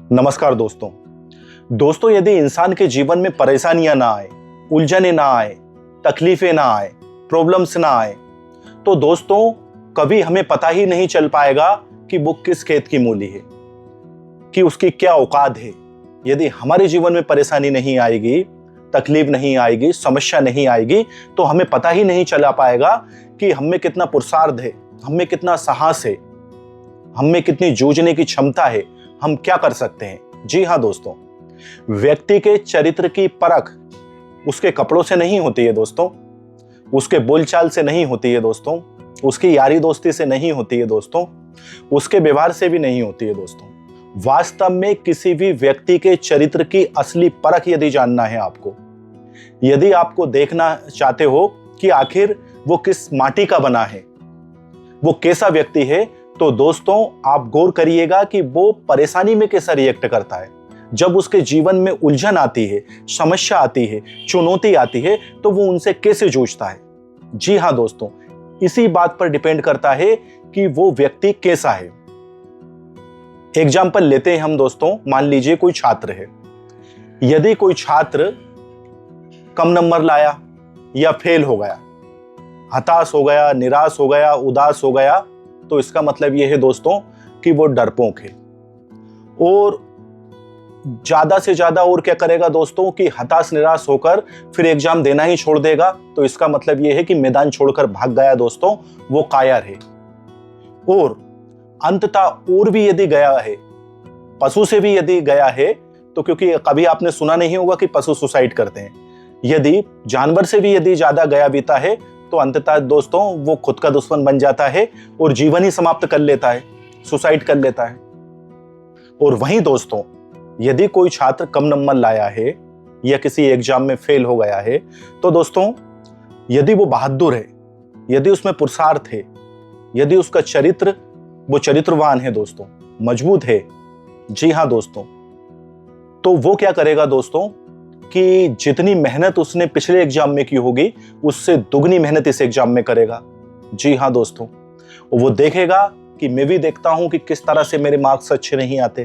नमस्कार दोस्तों। यदि इंसान के जीवन में परेशानियां ना आए, उलझने ना आए, तकलीफें ना आए, प्रॉब्लम्स ना आए, तो दोस्तों कभी हमें पता ही नहीं चल पाएगा कि वो किस खेत की मूली है, कि उसकी क्या औकात है। यदि हमारे जीवन में परेशानी नहीं आएगी, तकलीफ नहीं आएगी, समस्या नहीं आएगी, तो हमें पता ही नहीं चला पाएगा कि हम में कितना पुरुषार्थ है, हम में कितना साहस है, हम में कितनी जूझने की क्षमता है, हम क्या कर सकते हैं। जी हाँ दोस्तों, व्यक्ति के चरित्र की परख उसके कपड़ों से नहीं होती है दोस्तों, उसके बोलचाल से नहीं होती है दोस्तों, उसकी यारी दोस्ती से नहीं होती है दोस्तों, उसके व्यवहार से भी नहीं होती है दोस्तों। वास्तव में किसी भी व्यक्ति के चरित्र की असली परख यदि जानना है आपको, यदि आपको देखना चाहते हो कि आखिर वो किस माटी का बना है, वो कैसा व्यक्ति है, तो दोस्तों आप गौर करिएगा कि वो परेशानी में कैसा रिएक्ट करता है। जब उसके जीवन में उलझन आती है, समस्या आती है, चुनौती आती है, तो वो उनसे कैसे जूझता है। जी हाँ दोस्तों, इसी बात पर डिपेंड करता है कि वो व्यक्ति कैसा है। एग्जाम्पल लेते हैं हम दोस्तों। मान लीजिए कोई छात्र है। यदि कोई छात्र कम नंबर लाया या फेल हो गया, हताश हो गया, निराश हो गया, उदास हो गया, तो इसका मतलब यह है दोस्तों कि वो डरपोक है। और ज्यादा से ज्यादा और क्या करेगा दोस्तों कि हताश निराश होकर फिर एग्जाम देना ही छोड़ देगा, तो इसका मतलब यह है कि मैदान छोड़कर भाग गया दोस्तों, वो कायर है। और अंततः और भी यदि गया है, पशु से भी यदि गया है, तो क्योंकि कभी आपने सुना नहीं होगा कि पशु सुसाइड करते हैं, यदि जानवर से भी यदि ज्यादा गया बीता है, तो अंततः दोस्तों वो खुद का दुश्मन बन जाता है और जीवन ही समाप्त कर लेता है, सुसाइड कर लेता है। और वहीं दोस्तों यदि कोई छात्र कम नंबर लाया है या किसी एग्जाम में फेल हो गया है, तो दोस्तों यदि वो बहादुर है, यदि उसमें पुरुषार्थ है, यदि उसका चरित्र वो चरित्रवान है दोस्तों, मजबूत है, जी हाँ दोस्तों, तो वो क्या करेगा दोस्तों कि जितनी मेहनत उसने पिछले एग्जाम में की होगी, उससे दुगनी मेहनत इस एग्जाम में करेगा। जी हाँ दोस्तों, वो देखेगा कि मैं भी देखता हूं कि किस तरह से मेरे मार्क्स अच्छे नहीं आते,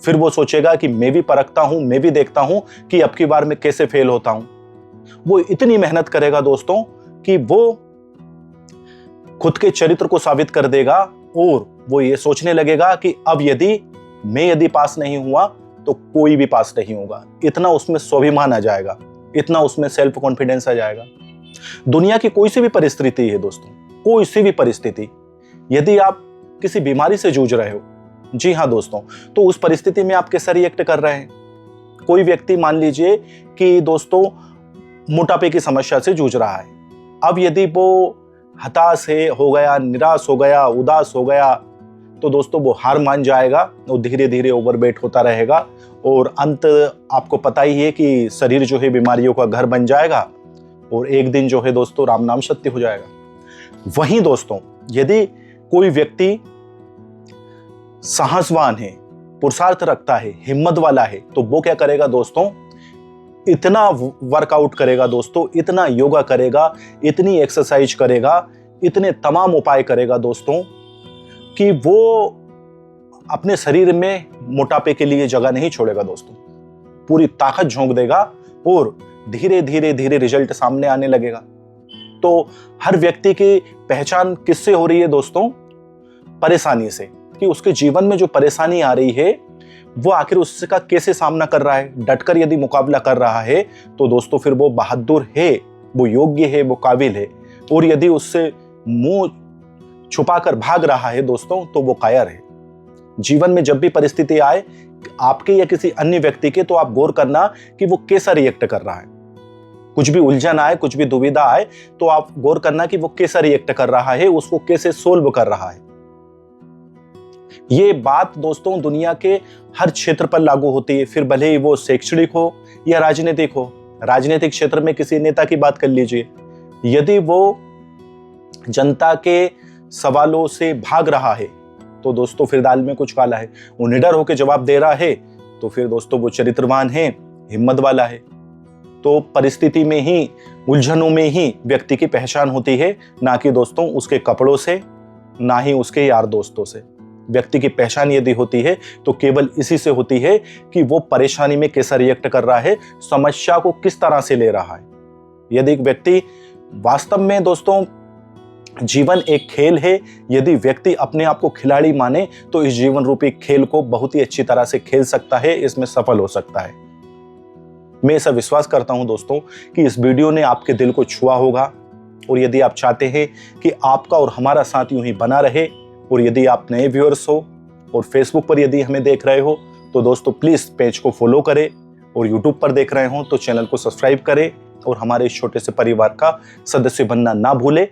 फिर वो सोचेगा कि मैं भी परखता हूं, मैं भी देखता हूं कि अब की बार मैं कैसे फेल होता हूं। वो इतनी मेहनत करेगा दोस्तों कि वो खुद के चरित्र को साबित कर देगा, और वो ये सोचने लगेगा कि अब यदि पास नहीं हुआ तो कोई भी पास नहीं होगा। इतना उसमें स्वाभिमान आ जाएगा, इतना उसमें सेल्फ कॉन्फिडेंस आ जाएगा। दुनिया की कोई सी भी परिस्थिति है दोस्तों, कोई सी भी परिस्थिति, यदि आप किसी बीमारी से जूझ रहे हो, जी हाँ दोस्तों, तो उस परिस्थिति में आप कैसा रिएक्ट कर रहे हैं। कोई व्यक्ति मान लीजिए कि दोस्तों मोटापे की समस्या से जूझ रहा है। अब यदि वो हताश हो गया, निराश हो गया, उदास हो गया, तो दोस्तों वो हार मान जाएगा और धीरे धीरे ओवरवेट होता रहेगा, और अंत आपको पता ही है कि शरीर जो है बीमारियों का घर बन जाएगा, और एक दिन जो है दोस्तों राम नाम सत्य हो जाएगा। वहीं दोस्तों यदि कोई व्यक्ति साहसवान है, पुरुषार्थ रखता है, हिम्मत वाला है, तो वो क्या करेगा दोस्तों, इतना वर्कआउट करेगा दोस्तों, इतना योगा करेगा, इतनी एक्सरसाइज करेगा, इतने तमाम उपाय करेगा दोस्तों कि वो अपने शरीर में मोटापे के लिए जगह नहीं छोड़ेगा दोस्तों, पूरी ताकत झोंक देगा, और धीरे धीरे धीरे रिजल्ट सामने आने लगेगा। तो हर व्यक्ति की पहचान किससे हो रही है दोस्तों, परेशानी से, कि उसके जीवन में जो परेशानी आ रही है वो आखिर उसका कैसे सामना कर रहा है। डटकर यदि मुकाबला कर रहा है तो दोस्तों फिर वो बहादुर है, वो योग्य है, वो काबिल है। और यदि उससे मुंह छुपाकर भाग रहा है दोस्तों, तो वो कायर है। जीवन में जब भी परिस्थिति आए, आपके या किसी अन्य व्यक्ति के, तो आप गौर करना कि वो कैसा रिएक्ट कर रहा है। कुछ भी उलझन आए, कुछ भी दुविधा आए, तो आप गौर करना कि वो कैसा रिएक्ट कर रहा है, उसको कैसे सोल्व कर रहा है। ये बात दोस्तों दुनिया के हर क्षेत्र पर लागू होती है, फिर भले ही वो शैक्षणिक हो या राजनीतिक हो। राजनीतिक क्षेत्र में किसी नेता की बात कर लीजिए, यदि वो जनता के सवालों से भाग रहा है, तो दोस्तों फिर दाल में कुछ काला है। वो निडर होकर जवाब दे रहा है, तो फिर दोस्तों वो चरित्रवान है, हिम्मत वाला है। तो परिस्थिति में ही, उलझनों में ही व्यक्ति की पहचान होती है, ना कि दोस्तों उसके कपड़ों से, ना ही उसके यार दोस्तों से। व्यक्ति की पहचान यदि होती है तो केवल इसी से होती है कि वो परेशानी में कैसा रिएक्ट कर रहा है, समस्या को किस तरह से ले रहा है। यदि एक व्यक्ति वास्तव में दोस्तों जीवन एक खेल है, यदि व्यक्ति अपने आप को खिलाड़ी माने तो इस जीवन रूपी खेल को बहुत ही अच्छी तरह से खेल सकता है, इसमें सफल हो सकता है। मैं ऐसा विश्वास करता हूं दोस्तों कि इस वीडियो ने आपके दिल को छुआ होगा, और यदि आप चाहते हैं कि आपका और हमारा साथ यूं ही बना रहे, और यदि आप नए व्यूअर्स हो और फेसबुक पर यदि हमें देख रहे हो तो दोस्तों प्लीज पेज को फॉलो करें, और यूट्यूब पर देख रहे हो तो चैनल को सब्सक्राइब करें और हमारे इस छोटे से परिवार का सदस्य बनना ना भूलें।